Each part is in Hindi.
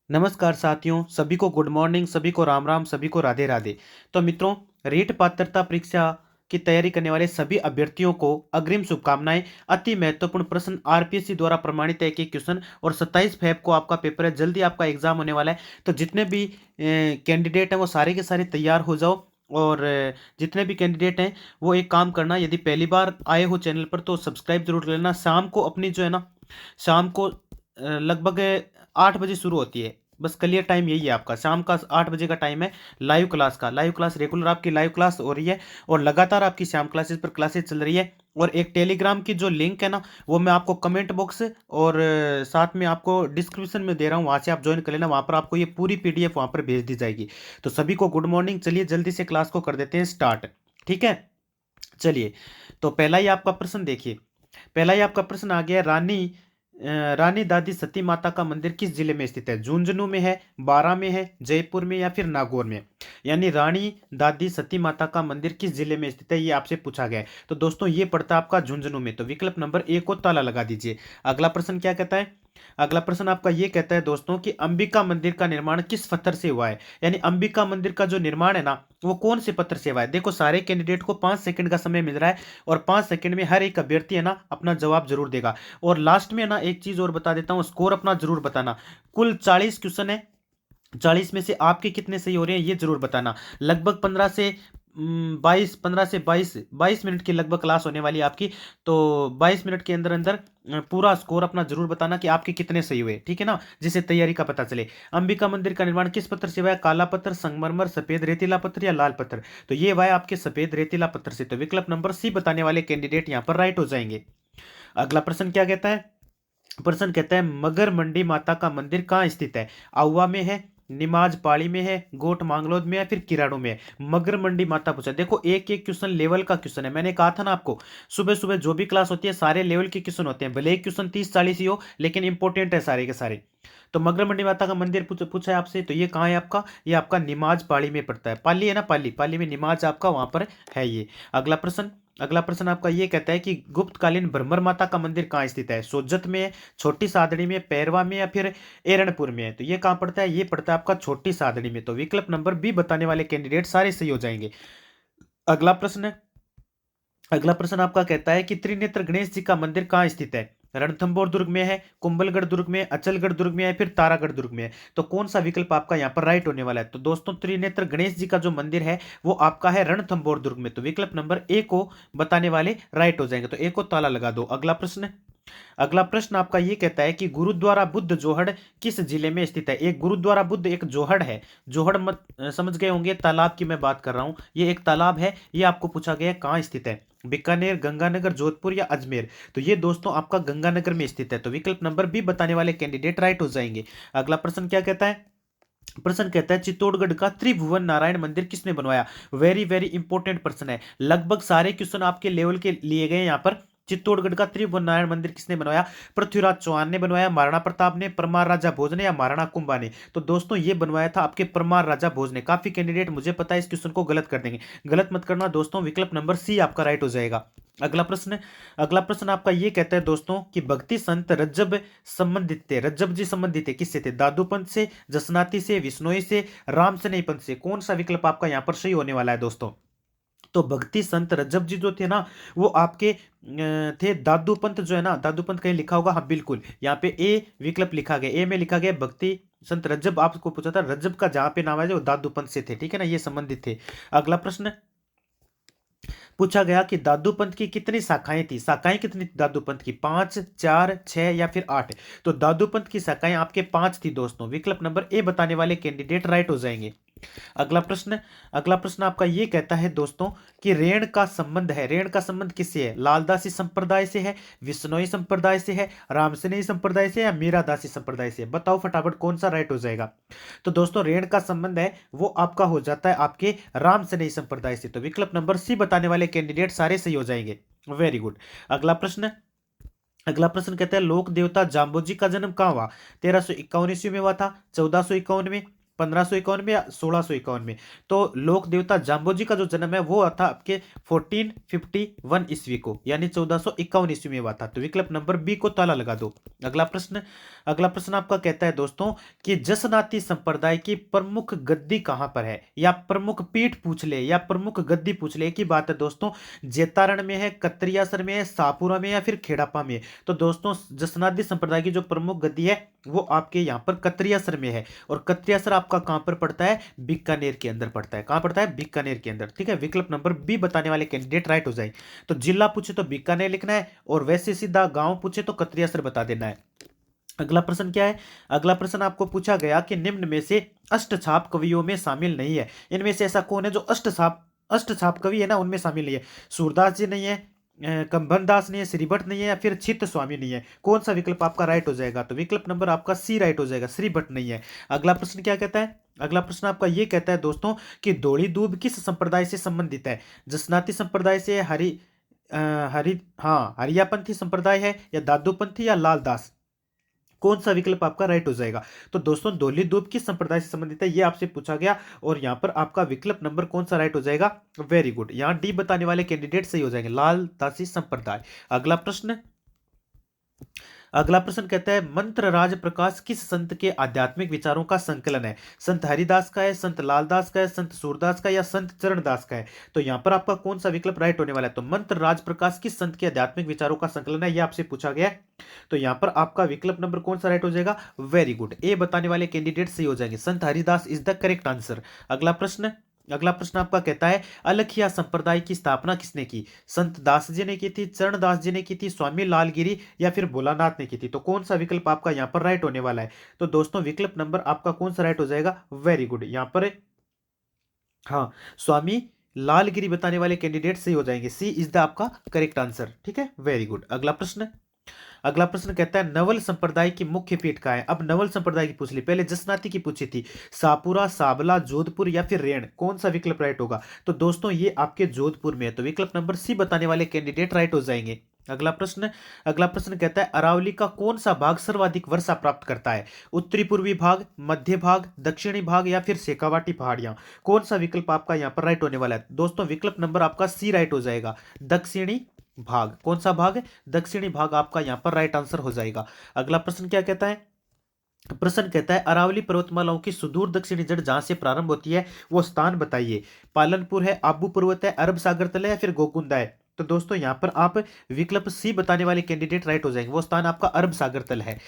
नमस्कार साथियों, सभी को गुड मॉर्निंग, सभी को राम राम, सभी को राधे राधे। तो मित्रों, रीट पात्रता परीक्षा की तैयारी करने वाले सभी अभ्यर्थियों को अग्रिम शुभकामनाएं। अति महत्वपूर्ण प्रश्न आरपीएससी द्वारा प्रमाणित है एक एक क्वेश्चन, और 27 फेब को आपका पेपर है, जल्दी आपका एग्जाम होने वाला है। तो जितने भी कैंडिडेट हैं वो सारे के सारे तैयार हो जाओ। और जितने भी कैंडिडेट हैं वो एक काम करना, यदि पहली बार आए हो चैनल पर तो सब्सक्राइब जरूर कर लेना। शाम को अपनी जो है ना, शाम को लगभग 8 बजे शुरू होती है। बस क्लियर टाइम यही है आपका, शाम का 8 बजे का टाइम है लाइव क्लास का। लाइव क्लास रेगुलर आपकी लाइव क्लास हो रही है, और लगातार आपकी शाम क्लासेस पर क्लासेस चल रही है। और एक टेलीग्राम की जो लिंक है ना, वो मैं आपको कमेंट बॉक्स और साथ में आपको डिस्क्रिप्शन में दे रहा हूँ, वहाँ से आप ज्वाइन कर लेना। वहाँ पर आपको ये पूरी पीडीएफ वहाँ पर भेज दी जाएगी। तो सभी को गुड मॉर्निंग। चलिए जल्दी से क्लास को कर देते हैं स्टार्ट। ठीक है, चलिए। तो पहला ही आपका प्रश्न देखिए। पहला ही आपका प्रश्न आ गया, रानी दादी सती माता का मंदिर किस जिले में स्थित है? झुंझुनू में है, बारां में है, जयपुर में, या फिर नागौर में? यानी रानी दादी सती माता का मंदिर किस जिले में स्थित है, ये आपसे पूछा गया है। तो दोस्तों ये पड़ता है आपका झुंझुनू में। तो विकल्प नंबर ए को ताला लगा दीजिए। अगला प्रश्न क्या कहता है? अगला प्रश्न आपका ये कहता है दोस्तों कि अंबिका मंदिर का निर्माण किस पत्थर से हुआ है? यानी अंबिका मंदिर का जो निर्माण है ना, वो कौन से पत्थर से हुआ है? देखो, सारे कैंडिडेट को 5 सेकंड का समय मिल रहा है, और 5 सेकंड में हर एक अभ्यर्थी है ना अपना जवाब जरूर देगा। और लास्ट में है ना एक चीज और बता देता हूँ, स्कोर अपना जरूर बताना। कुल 40 क्वेश्चन है, 40 में से आपके कितने सही हो रहे हैं ये जरूर बताना। लगभग 15 से 22 मिनट की लगभग क्लास होने वाली है आपकी। तो 22 मिनट के अंदर अंदर पूरा स्कोर अपना जरूर बताना कि आपके कितने सही हुए, ठीक है ना, जिससे तैयारी का पता चले। अंबिका मंदिर का निर्माण किस पत्थर से हुआ है? काला पत्थर, संगमरमर, सफेद रेतीला पत्थर, या लाल पत्थर? तो ये हुआ है आपके सफेद रेतीला पत्थर से। तो विकल्प नंबर सी बताने वाले कैंडिडेट यहाँ पर राइट हो जाएंगे। अगला प्रश्न क्या कहता है? प्रश्न कहता है, मगर मंडी माता का मंदिर कहाँ स्थित है? आउवा में है, निमाज पाड़ी में है, गोट मांगलोद में है, फिर किराड़ू में है? मगर मंडी माता पूछा। देखो, एक एक क्वेश्चन लेवल का क्वेश्चन है। मैंने कहा था ना आपको, सुबह सुबह जो भी क्लास होती है सारे लेवल के क्वेश्चन होते हैं, भले एक क्वेश्चन 30-40 ही हो, लेकिन इंपॉर्टेंट है सारे के सारे। तो मगर मंडी माता का मंदिर पूछा है आपसे, तो ये कहाँ है आपका? ये आपका निमाज पाड़ी में पड़ता है। पाली है ना, पाली, पाली में निमाज आपका वहां पर है ये। अगला प्रश्न, अगला प्रश्न आपका ये कहता है कि गुप्तकालीन भ्रमर माता का मंदिर कहाँ स्थित है? सोजत में, छोटी सादड़ी में, पैरवा में, या फिर एरणपुर में? तो ये कहाँ पड़ता है? ये पड़ता है आपका छोटी सादड़ी में। तो विकल्प नंबर बी बताने वाले कैंडिडेट सारे सही हो जाएंगे। अगला प्रश्न, अगला प्रश्न आपका कहता है कि त्रिनेत्र गणेश जी का मंदिर कहाँ स्थित है? रणथंभौर दुर्ग में है, कुंभलगढ़ दुर्ग में, अचलगढ़ दुर्ग में, है फिर तारागढ़ दुर्ग में है? तो कौन सा विकल्प आपका यहाँ पर राइट होने वाला है? तो दोस्तों, त्रिनेत्र गणेश जी का जो मंदिर है वो आपका है रणथंभौर दुर्ग में। तो विकल्प नंबर ए को बताने वाले राइट हो जाएंगे। तो ए को ताला लगा दो। अगला प्रश्न, अगला प्रश्न आपका ये कहता है कि गुरुद्वारा बुद्ध जोहड़ किस जिले में स्थित है? एक गुरुद्वारा बुद्ध एक जोहड़ है। जोहड़ मत समझ गए होंगे, तालाब की मैं बात कर रहा हूं। ये एक तालाब है, ये आपको पूछा गया है कहाँ स्थित है? बीकानेर, गंगानगर, जोधपुर, या अजमेर? तो ये दोस्तों आपका गंगानगर में स्थित है। तो विकल्प नंबर बी बताने वाले कैंडिडेट राइट हो जाएंगे। अगला प्रश्न क्या कहता है? प्रश्न कहता है, चित्तौड़गढ़ का त्रिभुवन नारायण मंदिर किसने बनवाया? वेरी वेरी इंपॉर्टेंट प्रश्न है। लगभग सारे क्वेश्चन आपके लेवल के लिए गए यहाँ पर। चित्तौड़गढ़ का त्रिभुवन नारायण मंदिर किसने बनवाया? पृथ्वीराज चौहान ने बनवाया, महाराणा प्रताप ने, परमार राजा भोज ने, या महाराणा कुंभा ने? तो दोस्तों ये बनवाया था आपके परमार राजा भोज ने। काफी कैंडिडेट मुझे पता है इस क्वेश्चन को गलत कर देंगे, गलत मत करना दोस्तों। विकल्प नंबर सी आपका राइट हो जाएगा। अगला प्रश्न, अगला प्रश्न आपका ये कहता है दोस्तों कि भक्ति संत रज्जब संबंधित थे, रज्जब जी संबंधित थे किससे थे? दादू पंथ से, जसनाती से, विश्नोई से, राम से नहीं पंथ से? कौन सा विकल्प आपका यहाँ पर सही होने वाला है दोस्तों? तो भक्ति संत रज्जब जी जो थे ना, वो आपके थे दादू पंथ जो है ना, दादू पंथ कहीं लिखा होगा? हाँ बिल्कुल, यहाँ पे ए विकल्प लिखा गया, ए में लिखा गया भक्ति संत रज्जब। आपको पूछा था रज्जब का जहाँ पे नाम है जो दादू पंथ से थे, ठीक है ना, ये संबंधित थे। अगला प्रश्न पूछा गया कि दादू पंथ की कितनी शाखाएं थी? शाखाएं कितनी थी दादू पंथ की? 5, 4, 6, या फिर 8? तो दादू पंथ की शाखाएं आपके 5 थी दोस्तों। विकल्प नंबर ए बताने वाले कैंडिडेट राइट हो जाएंगे। अगला प्रश्न, अगला प्रश्न आपका ये कहता है दोस्तों कि रेण का संबंध है, रेण का संबंध किससे है? लालदासी संप्रदाय से है, विश्नोई संप्रदाय से है, रामसनेई संप्रदाय से, या मीरादासी संप्रदाय से? बताओ फटाफट कौन सा राइट हो जाएगा? तो दोस्तों रेण का संबंध है वो आपका हो जाता है आपके रामसनेई संप्रदाय से। तो विकल्प नंबर सी बताने वाले कैंडिडेट सारे सही हो जाएंगे। Very good. अगला प्रश्न, अगला प्रश्न कहता है, लोक देवता जाम्बोजी का जन्म कहाँ हुआ? 1351 ईस्वी में हुआ था, 1451 में, 1551 में या 1651 में। तो लोक देवता जाम्बोजी का जो जन्म है वो था आपके 1451 ईस्वी को, यानी 1451 ईस्वी में हुआ था। तो विकल्प नंबर बी को ताला लगा दो। अगला प्रश्न आपका कहता है दोस्तों कि जसनाती संप्रदाय की प्रमुख गद्दी कहां पर है, या प्रमुख पीठ पूछ ले या प्रमुख गद्दी पूछ ले, की बात है दोस्तों। जेतारण में है, कत्रियासर में है, सापुरा में या फिर खेड़ापा में। तो दोस्तों जसनाती संप्रदाय की जो प्रमुख गद्दी है वो आपके यहाँ पर कत्रियासर में है, और कत्रियासर आपका कहां पर पड़ता है, बीकानेर के अंदर पड़ता है। कहां पड़ता है, बीकानेर के अंदर। ठीक है, विकल्प नंबर बी बताने वाले कैंडिडेट राइट हो जाए। तो जिला पूछे तो बीकानेर लिखना है, और वैसे सीधा गांव पूछे तो कत्रियासर बता देना है। अगला प्रश्न क्या है, अगला प्रश्न आपको पूछा गया कि निम्न में से अष्टछाप कवियों में शामिल नहीं है, इनमें से ऐसा कौन है जो अष्टछाप कवि है ना उनमें शामिल नहीं है। सूरदास जी नहीं है, कंबन दास नहीं है, श्रीभट्ट नहीं है, या फिर चित्त स्वामी नहीं है। कौन सा विकल्प आपका राइट हो जाएगा, तो विकल्प नंबर आपका सी राइट हो जाएगा, श्रीभट्ट नहीं है। अगला प्रश्न क्या कहता है, अगला प्रश्न आपका ये कहता है दोस्तों कि धौली दूब किस संप्रदाय से संबंधित है। जसनाती संप्रदाय से, हरियापंथी संप्रदाय है, या दादूपंथी, या लालदास। कौन सा विकल्प आपका राइट हो जाएगा। तो दोस्तों धौली दूब किस संप्रदाय से संबंधित है ये आपसे पूछा गया, और यहां पर आपका विकल्प नंबर कौन सा राइट हो जाएगा, वेरी गुड। यहां डी बताने वाले कैंडिडेट सही हो जाएंगे, लाल दासी संप्रदाय। अगला प्रश्न कहता है मंत्र राज प्रकाश किस संत के आध्यात्मिक विचारों का संकलन है। संत हरिदास का है, संत लालदास का है, संत सूरदास का, या संत चरणदास का है। तो यहां पर आपका कौन सा विकल्प राइट होने वाला है, तो मंत्र राज प्रकाश किस संत के आध्यात्मिक विचारों का संकलन है, यह आपसे पूछा गया है। तो यहां पर आपका विकल्प नंबर कौन सा राइट हो जाएगा, वेरी गुड, ए बताने वाले कैंडिडेट सही हो जाएंगे, संत Haridas is the correct answer. अगला प्रश्न आपका कहता है अलखिया संप्रदाय की स्थापना किसने की। संत दास जी ने की थी, चरण दास जी ने की थी, स्वामी लालगिरी, या फिर भोलानाथ ने की थी। तो कौन सा विकल्प आपका यहां पर राइट होने वाला है, तो दोस्तों विकल्प नंबर आपका कौन सा राइट हो जाएगा, वेरी गुड, यहां पर हाँ स्वामी लालगिरी बताने वाले कैंडिडेट सही हो जाएंगे, सी इज द आपका करेक्ट आंसर। ठीक है, वेरी गुड। अगला प्रश्न कहता है नवल संप्रदाय की मुख्य पीठ कहाँ है। अब नवल संप्रदाय की पूछ ली, पहले जसनाती की पूछी थी, सापुरा, साबला, जोधपुर, या फिर रेण। कौन सा विकल्प राइट होगा, तो दोस्तों ये आपके जोधपुर में है, तो विकल्प नंबर सी बताने वाले कैंडिडेट राइट हो जाएंगे। अगला प्रश्न कहता है अरावली का कौन सा भाग सर्वाधिक वर्षा प्राप्त करता है। उत्तरी पूर्वी भाग, मध्य भाग, दक्षिणी भाग, या फिर शेखावाटी पहाड़ियां। कौन सा विकल्प आपका यहां पर राइट होने वाला है, दोस्तों विकल्प नंबर आपका सी राइट हो जाएगा, दक्षिणी भाग। कौन सा भाग है, दक्षिणी भाग आपका यहां पर राइट आंसर हो जाएगा। अगला प्रश्न क्या कहता है, प्रश्न कहता है अरावली पर्वतमालाओं की सुदूर दक्षिणी जड़ जहां से प्रारंभ होती है वो स्थान बताइए। पालनपुर है, आबू पर्वत है, अरब सागर तल है, या फिर गोकुंदा है। तो दोस्तों यहां पर आप विकल्प सी बताने वाले कैंडिडेट राइट हो जाएंगे, वो स्थान आपका अरब सागर तल है।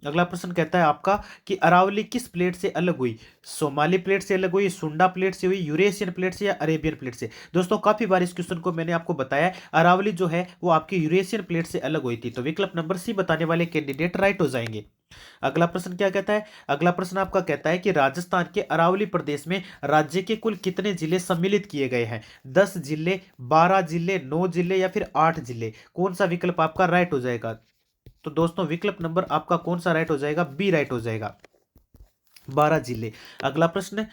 अगला प्रश्न कहता है आपका कि अरावली किस प्लेट से अलग हुई। सोमाली प्लेट से अलग हुई, सुंडा प्लेट से हुई, यूरेशियन प्लेट से, या अरेबियन प्लेट से। दोस्तों काफी बार इस क्वेश्चन को मैंने आपको बताया, अरावली जो है वो आपकी यूरेशियन प्लेट से अलग हुई थी। तो विकल्प नंबर सी बताने वाले कैंडिडेट राइट हो जाएंगे। अगला प्रश्न क्या कहता है, अगला प्रश्न आपका कहता है कि राजस्थान के अरावली प्रदेश में राज्य के कुल कितने जिले सम्मिलित किए गए हैं। 10 जिले, 12 जिले, 9 जिले, या फिर 8 जिले। कौन सा विकल्प आपका राइट हो जाएगा, तो दोस्तों विकल्प नंबर आपका कौन सा राइट हो जाएगा, बी राइट हो जाएगा, 12 जिले। अगला प्रश्न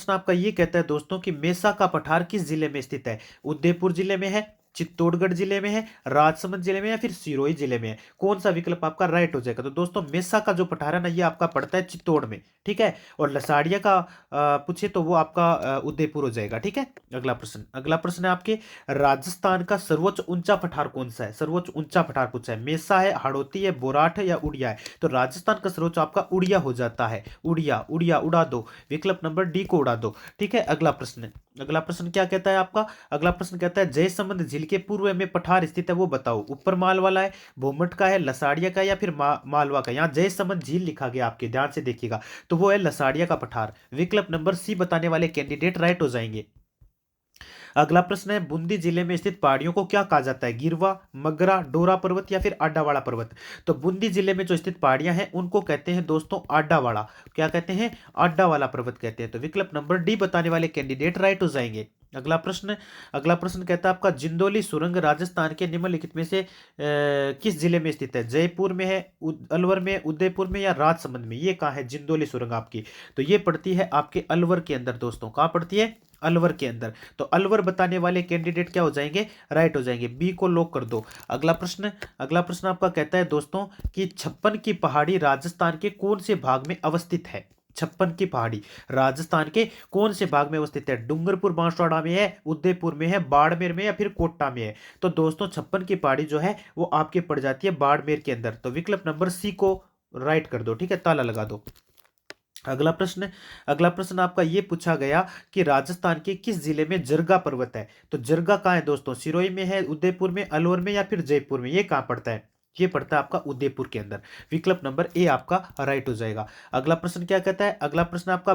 आपका ये कहता है दोस्तों कि मेसा का पठार किस जिले में स्थित है। उदयपुर जिले में है, चित्तौड़गढ़ जिले में है, राजसमंद जिले में, या फिर सिरोही जिले में है। कौन सा विकल्प आपका राइट हो जाएगा, तो दोस्तों मेसा का जो पठार है ना ये आपका पड़ता है चित्तौड़ में। ठीक है, और लसाड़िया का पूछे तो वो आपका उदयपुर हो जाएगा। ठीक है, अगला प्रश्न है आपके राजस्थान का सर्वोच्च ऊंचा पठार कौन सा है। सर्वोच्च ऊंचा पठार पूछा है, मेसा है, हाड़ौती है, बोराट है, या उड़िया है। तो राजस्थान का सर्वोच्च आपका उड़िया हो जाता है, उड़िया उड़ा दो, विकल्प नंबर डी को उड़ा दो। ठीक है, अगला प्रश्न क्या कहता है आपका, अगला प्रश्न कहता है जयसमंद झील के पूर्व में पठार स्थित है वो बताओ। ऊपर माल वाला है, भूमट का है, लसाड़िया का, या फिर मालवा का। यहाँ जयसमंद झील लिखा गया, आपके ध्यान से देखिएगा, तो वो है लसाड़िया का पठार। विकल्प नंबर सी बताने वाले कैंडिडेट राइट हो जाएंगे। अगला प्रश्न है बूंदी जिले में स्थित पहाड़ियों को क्या कहा जाता है। गिरवा, मगरा, डोरा पर्वत, या फिर आडावाड़ा पर्वत। तो बूंदी जिले में जो स्थित पहाड़ियां हैं उनको कहते हैं दोस्तों आडावाड़ा। क्या कहते हैं, आडा वाला पर्वत कहते हैं। तो विकल्प नंबर डी बताने वाले कैंडिडेट राइट हो जाएंगे। अगला प्रश्न कहता है आपका जिंदोली सुरंग राजस्थान के निम्नलिखित में से किस जिले में स्थित है। जयपुर में है, अलवर में, उदयपुर में, या राजसमंद में। ये कहाँ है जिंदोली सुरंग आपकी, तो ये पड़ती है आपके अलवर के अंदर दोस्तों। कहाँ पड़ती है, अलवर के अंदर। तो अलवर बताने वाले कैंडिडेट क्या हो जाएंगे, राइट हो जाएंगे, बी को लॉक कर दो। अगला प्रश्न आपका कहता है दोस्तों कि 56 की पहाड़ी राजस्थान के कौन से भाग में अवस्थित है। छप्पन की पहाड़ी राजस्थान के कौन से भाग में अवस्थित है? डूंगरपुर बांसवाड़ा में है, उदयपुर में है, बाड़मेर में या फिर कोटा में है? तो दोस्तों छप्पन की पहाड़ी जो है वो आपके पड़ जाती है बाड़मेर के अंदर। तो विकल्प नंबर सी को राइट कर दो, ठीक है, ताला लगा दो। अगला प्रश्न आपका ये पूछा गया कि राजस्थान के किस जिले में जरगा पर्वत है? तो जरगा कहाँ है दोस्तों? सिरोही में है, उदयपुर में, अलवर में या फिर जयपुर में? ये कहाँ पड़ता है? ये पड़ता है आपका उदयपुर के अंदर। विकल्प नंबर ए आपका राइट हो जाएगा। अगला प्रश्न क्या कहता है? अगला प्रश्न आपका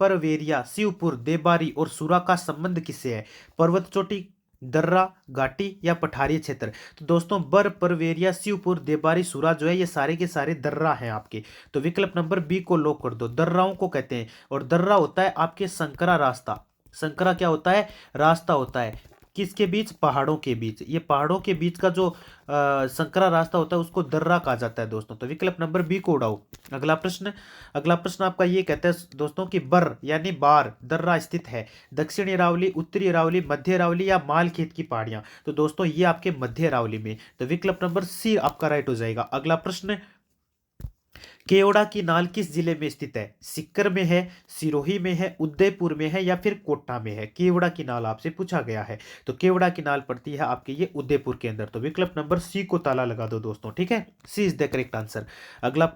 परवेरिया, शिवपुर, देबारी और सुरा का संबंध किससे है? पर्वत चोटी, दर्रा, घाटी या पठारी क्षेत्र? तो दोस्तों परवेरिया, शिवपुर, देबारी, सुरा जो है ये सारे के सारे दर्रा हैं आपके। तो विकल्प नंबर बी को लॉक कर दो। दर्राओं को कहते हैं, और दर्रा होता है आपके संकरा रास्ता। संकरा क्या होता है? रास्ता होता है किसके बीच? पहाड़ों के बीच। ये पहाड़ों के बीच का जो संकरा रास्ता होता है उसको दर्रा कहा जाता है दोस्तों। तो विकल्प नंबर बी को उड़ाओ। अगला प्रश्न आपका ये कहता है दोस्तों कि यानी बार दर्रा स्थित है दक्षिणी अरावली, उत्तरी अरावली, मध्य अरावली या मालखेत की पहाड़ियां? तो दोस्तों ये आपके मध्य अरावली में। तो विकल्प नंबर सी आपका राइट हो जाएगा। अगला प्रश्न, केवड़ा की नाल किस जिले में स्थित है? सीकर में है, सिरोही में है, उदयपुर में है या फिर कोटा में है? केवड़ा की नाल आपसे पूछा गया है। तो केवड़ा की नाल पड़ती है आपके ये उदयपुर के अंदर। तो विकल्प नंबर सी को ताला लगा दो दोस्तों, ठीक है, सी इज द करेक्ट आंसर। अगला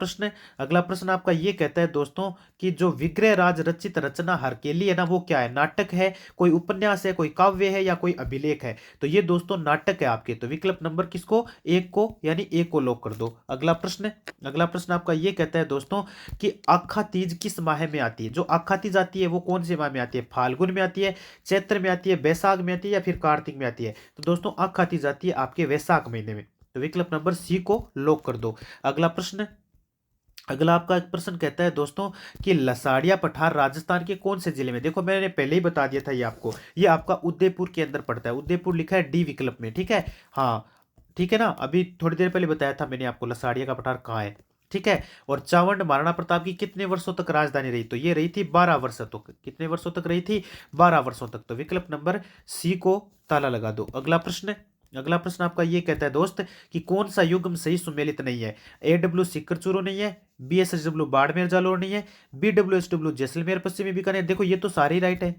प्रश्न आपका ये कहता है दोस्तों कि जो विग्रह राज रचित रचना हरकेली है ना, वो क्या है? नाटक है, कोई उपन्यास है, कोई काव्य है या कोई अभिलेख है? तो ये दोस्तों नाटक है आपके। तो विकल्प नंबर किसको? एक को, यानी एक को लॉक कर दो। अगला प्रश्न आपका ये कहता है दोस्तों कि आखा तीज किस माह में आती है? जो आखा तीज आती है वो कौन से माह में आती है? फाल्गुन में आती है, चैत्र में आती है, बैसाख में आती है या फिर कार्तिक में आती है? तो दोस्तों आखा तीज आती है आपके वैशाख महीने में। तो विकल्प नंबर सी को लॉक कर दो। अगला आपका एक प्रश्न कहता है दोस्तों कि लसाड़िया पठार राजस्थान के कौन से जिले में? देखो मैंने पहले ही बता दिया था ये आपको, ये आपका उदयपुर के अंदर पड़ता है। उदयपुर लिखा है डी विकल्प में, ठीक है, हाँ ठीक है ना। अभी थोड़ी देर पहले बताया था मैंने आपको लसाड़िया का पठार कहाँ है, ठीक है। और चावंड महाराणा प्रताप की कितने वर्षों तक राजधानी रही? तो ये रही थी 12 वर्षों तक। कितने वर्षों तक रही थी? 12 वर्षों तक। तो विकल्प नंबर सी को ताला लगा दो। अगला प्रश्न आपका ये कहता है दोस्त कि कौन सा युग्म सही सुमेलित नहीं है? AW सीकर चूरू नहीं है, BSHW बाड़मेर जालोर नहीं है, BWSW जैसलमेर पश्चिमी बीकानेर। देखो ये तो सारे ही राइट है।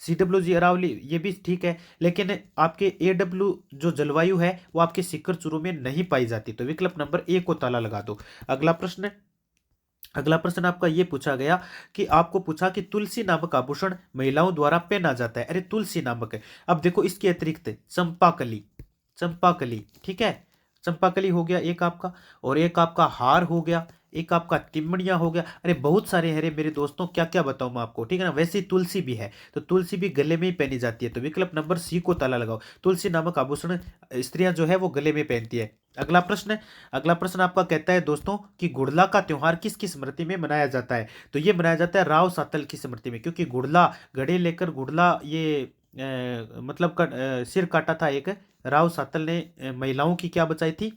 CWG अरावली ये भी ठीक है, लेकिन आपके AW जो जलवायु है वो आपके सीकर चूरू में नहीं पाई जाती। तो विकल्प नंबर ए को ताला लगा दो। अगला प्रश्न आपका ये पूछा गया कि आपको पूछा कि तुलसी नामक आभूषण महिलाओं द्वारा पहना जाता है। अरे तुलसी नामक है। अब देखो इसके अतिरिक्त चंपाकली, ठीक है, चंपाकली हो गया एक आपका, और एक आपका हार हो गया, एक आपका तिमड़िया हो गया। अरे बहुत सारे हरे मेरे दोस्तों, क्या क्या बताऊं मैं आपको, ठीक है ना। वैसे ही तुलसी भी है, तो तुलसी भी गले में ही पहनी जाती है। तो विकल्प नंबर सी को ताला लगाओ। तुलसी नामक आभूषण स्त्रियां जो है वो गले में पहनती है। अगला प्रश्न आपका कहता है दोस्तों कि गुड़ला का त्योहार किसकी स्मृति में मनाया जाता है? तो ये मनाया जाता है राव सातल की स्मृति में, क्योंकि गुड़ला घड़े लेकर गुड़ला ये मतलब सिर काटा था एक। राव सातल ने महिलाओं की क्या बचाई थी?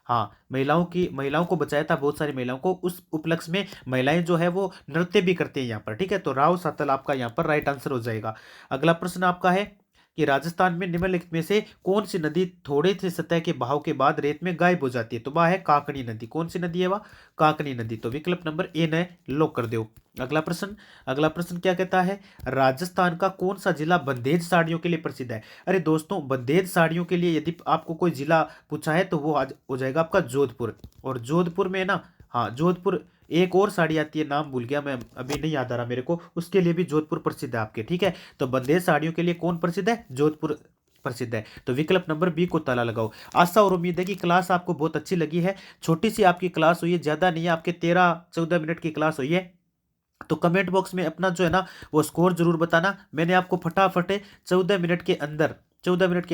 हाँ, महिलाओं को बचाया था, बहुत सारी महिलाओं को। उस उपलक्ष्य में महिलाएं जो है वो नृत्य भी करती हैं यहाँ पर, ठीक है। तो राव सातल आपका यहाँ पर राइट आंसर हो जाएगा। अगला प्रश्न आपका है कि राजस्थान में निम्नलिखित में से कौन सी नदी थोड़े से सतह के बहाव के बाद रेत में गायब हो जाती है? तो वह है काकनी नदी। कौन सी नदी है वह? काकनी नदी। तो विकल्प नंबर ए ने लॉक कर दो। अगला प्रश्न क्या कहता है? राजस्थान का कौन सा जिला बंदेज साड़ियों के लिए प्रसिद्ध है? अरे दोस्तों बंदेज साड़ियों के लिए यदि आपको कोई जिला पूछा है तो वो आज हो जाएगा आपका जोधपुर। और जोधपुर में ना, हाँ जोधपुर, एक और साड़ी आती है, नाम भूल गया मैं, अभी नहीं याद आ रहा मेरे को, उसके लिए भी जोधपुर प्रसिद्ध है आपके, ठीक है। तो बंदेज साड़ियों के लिए कौन प्रसिद्ध है? जोधपुर प्रसिद्ध है। तो विकल्प नंबर बी को ताला लगाओ। आशा और उम्मीद है कि क्लास आपको बहुत अच्छी लगी है। छोटी सी आपकी क्लास हुई है, ज़्यादा नहीं है, आपके 13-14 मिनट की क्लास हुई है। तो कमेंट बॉक्स में अपना जो है ना वो स्कोर जरूर बताना। मैंने आपको फटाफट 14 मिनट के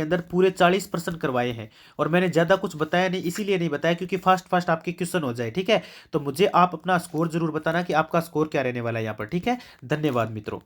अंदर पूरे 40 प्रश्न करवाए हैं, और मैंने ज़्यादा कुछ बताया नहीं, इसीलिए नहीं बताया क्योंकि फास्ट आपके क्वेश्चन हो जाए, ठीक है। तो मुझे आप अपना स्कोर जरूर बताना कि आपका स्कोर क्या रहने वाला है यहाँ पर, ठीक है। धन्यवाद मित्रों।